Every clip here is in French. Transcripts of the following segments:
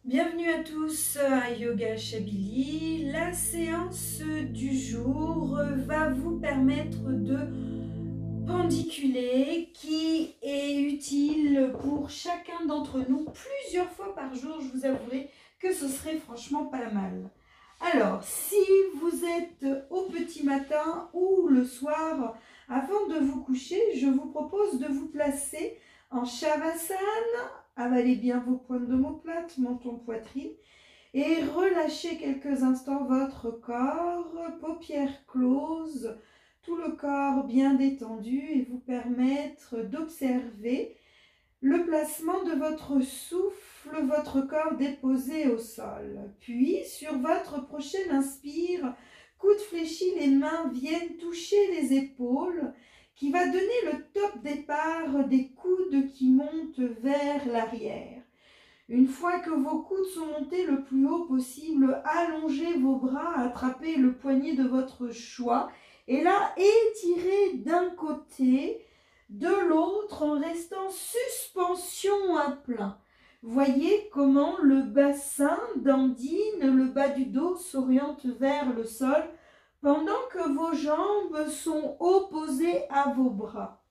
Bienvenue à tous à Yoga Chabili. La séance du jour va vous permettre de pendiculer, qui est utile pour chacun d'entre nous plusieurs fois par jour. Je vous avouerai que ce serait franchement pas mal. Alors, si vous êtes au petit matin ou le soir avant de vous coucher, je vous propose de vous placer en Shavasana. Avalez bien vos pointes d'omoplate, menton, poitrine et relâchez quelques instants votre corps, paupières closes, tout le corps bien détendu et vous permettre d'observer le placement de votre souffle, votre corps déposé au sol. Puis, sur votre prochaine inspire, coude fléchi, les mains viennent toucher les épaules, qui va donner le top départ des coudes qui montent vers l'arrière. Une fois que vos coudes sont montés le plus haut possible, allongez vos bras, attrapez le poignet de votre choix et là, étirez d'un côté, de l'autre en restant suspension à plat. Voyez comment le bassin dandine, le bas du dos s'oriente vers le sol pendant que vos jambes sont opposées à vos bras.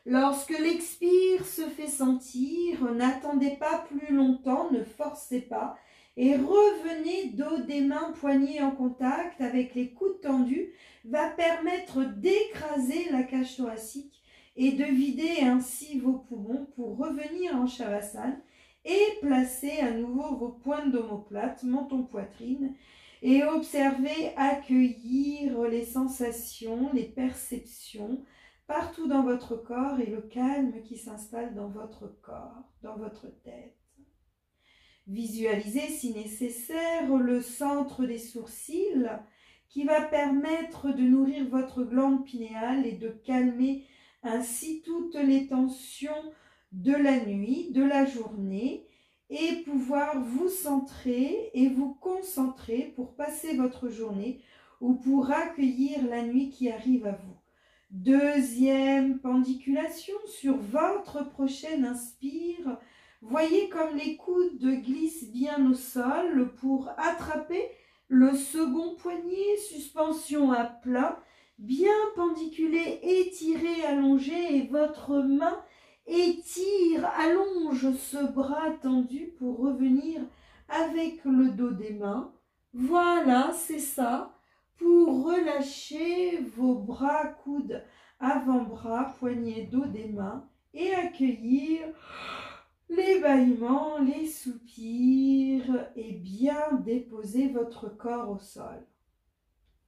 Lorsque l'expire se fait sentir, n'attendez pas plus longtemps, ne forcez pas et revenez dos des mains, poignets en contact avec les coudes tendus, va permettre d'écraser la cage thoracique et de vider ainsi vos poumons pour revenir en Shavasana et placer à nouveau vos pointes d'omoplate, menton, poitrine et observez, accueillir les sensations, les perceptions partout dans votre corps et le calme qui s'installe dans votre corps, dans votre tête. Visualisez si nécessaire le centre des sourcils qui va permettre de nourrir votre glande pinéale et de calmer ainsi toutes les tensions de la nuit, de la journée et pouvoir vous centrer et vous concentrer pour passer votre journée ou pour accueillir la nuit qui arrive à vous. Deuxième pendiculation sur votre prochaine inspire. Voyez comme les coudes glissent bien au sol pour attraper le second poignet, suspension à plat, bien pendiculé, étiré, allongé et votre main étire, allonge ce bras tendu pour revenir avec le dos des mains. Voilà, c'est ça. Pour relâcher vos bras, coudes, avant-bras, poignets, dos des mains et accueillir les bâillements, les soupirs et bien déposer votre corps au sol.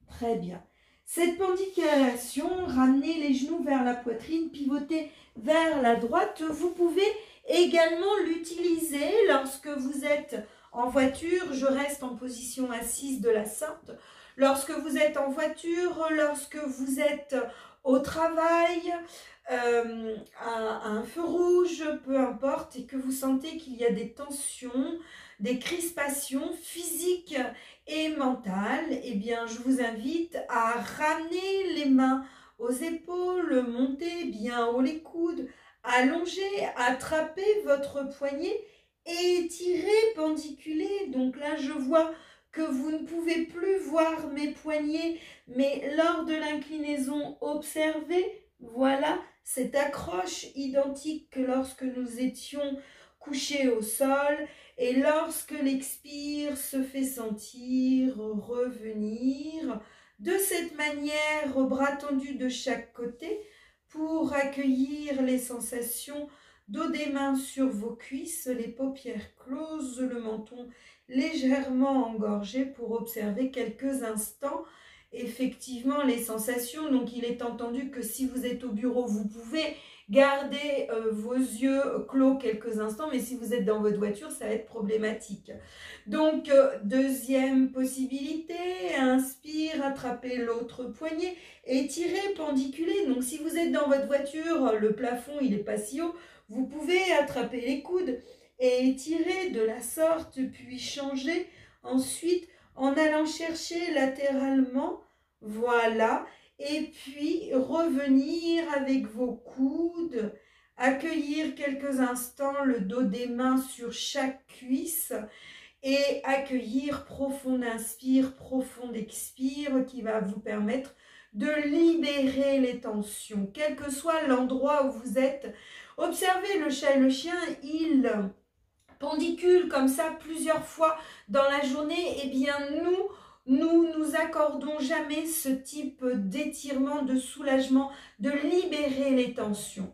Très bien. Cette pendiculation, ramenez les genoux vers la poitrine, pivotez vers la droite. Vous pouvez également l'utiliser lorsque vous êtes en voiture. Je reste en position assise de la sorte. Lorsque vous êtes en voiture, lorsque vous êtes au travail, à un feu rouge, peu importe, et que vous sentez qu'il y a des tensions, des crispations physiques et mentales, eh bien, je vous invite à ramener les mains aux épaules, monter bien haut les coudes, allonger, attraper votre poignet et étirer, pendiculer. Donc là, je vois que vous ne pouvez plus voir mes poignets, mais lors de l'inclinaison, observez, voilà, cette accroche identique que lorsque nous étions couchés au sol, et lorsque l'expire se fait sentir, revenir de cette manière, bras tendus de chaque côté, pour accueillir les sensations dos des mains sur vos cuisses, les paupières closes, le menton légèrement engorgé pour observer quelques instants effectivement les sensations. Donc il est entendu que si vous êtes au bureau, vous pouvez garder vos yeux clos quelques instants, mais si vous êtes dans votre voiture, ça va être problématique. Donc deuxième possibilité, inspire, attrapez l'autre poignet, étirez, pendiculez. Donc si vous êtes dans votre voiture, le plafond il n'est pas si haut, vous pouvez attraper les coudes et étirer de la sorte, puis changer ensuite en allant chercher latéralement, voilà, et puis revenir avec vos coudes Accueillir quelques instants le dos des mains sur chaque cuisse et accueillir profond inspire, profond expire qui va vous permettre de libérer les tensions, quel que soit l'endroit où vous êtes. Observez le chat et le chien, ils pendiculent comme ça plusieurs fois dans la journée. Eh bien nous accordons jamais ce type d'étirement, de soulagement, de libérer les tensions.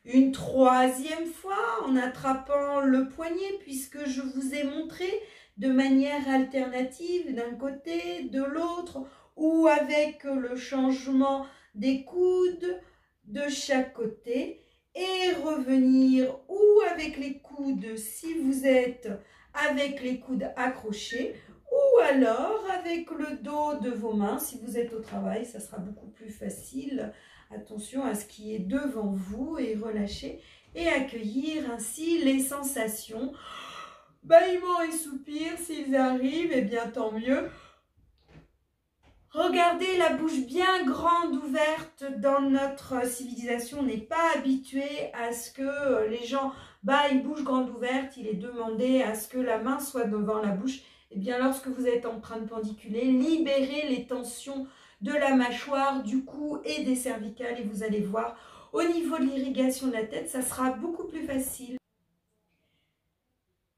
Une troisième fois en attrapant le poignet, puisque je vous ai montré de manière alternative d'un côté, de l'autre, ou avec le changement des coudes de chaque côté, et revenir ou avec les coudes si vous êtes avec les coudes accrochés, ou alors avec le dos de vos mains si vous êtes au travail, ça sera beaucoup plus facile. Attention à ce qui est devant vous et relâchez et accueillir ainsi les sensations. Bâillements et soupirs s'ils arrivent, et bien tant mieux. Regardez la bouche bien grande ouverte. Dans notre civilisation, on n'est pas habitué à ce que les gens bâillent bouche grande ouverte. Il est demandé à ce que la main soit devant la bouche. Et bien lorsque vous êtes en train de pendiculer, libérez les tensions de la mâchoire, du cou et des cervicales et vous allez voir au niveau de l'irrigation de la tête, ça sera beaucoup plus facile.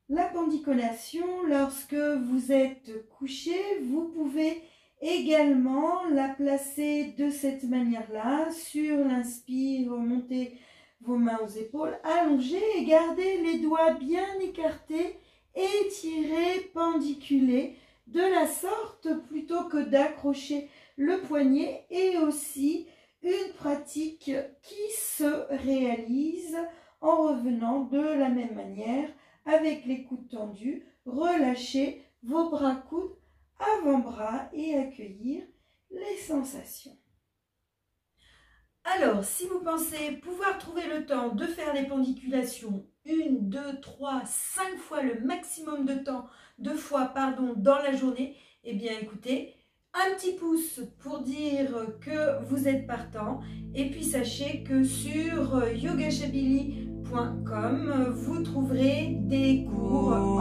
La pendiculation, lorsque vous êtes couché, vous pouvez également la placer de cette manière-là, sur l'inspire, montez vos mains aux épaules, allongez et gardez les doigts bien écartés, étirés, pendiculés, de la sorte plutôt que d'accrocher le poignet, et aussi une pratique qui se réalise en revenant de la même manière avec les coudes tendus. Relâchez vos bras coudes, avant-bras et accueillir les sensations. Alors, si vous pensez pouvoir trouver le temps de faire les pendiculations 1, 2, 3, 5 fois le maximum de temps, dans la journée, eh bien écoutez, un petit pouce pour dire que vous êtes partant, et puis sachez que sur yogashabili.com vous trouverez des cours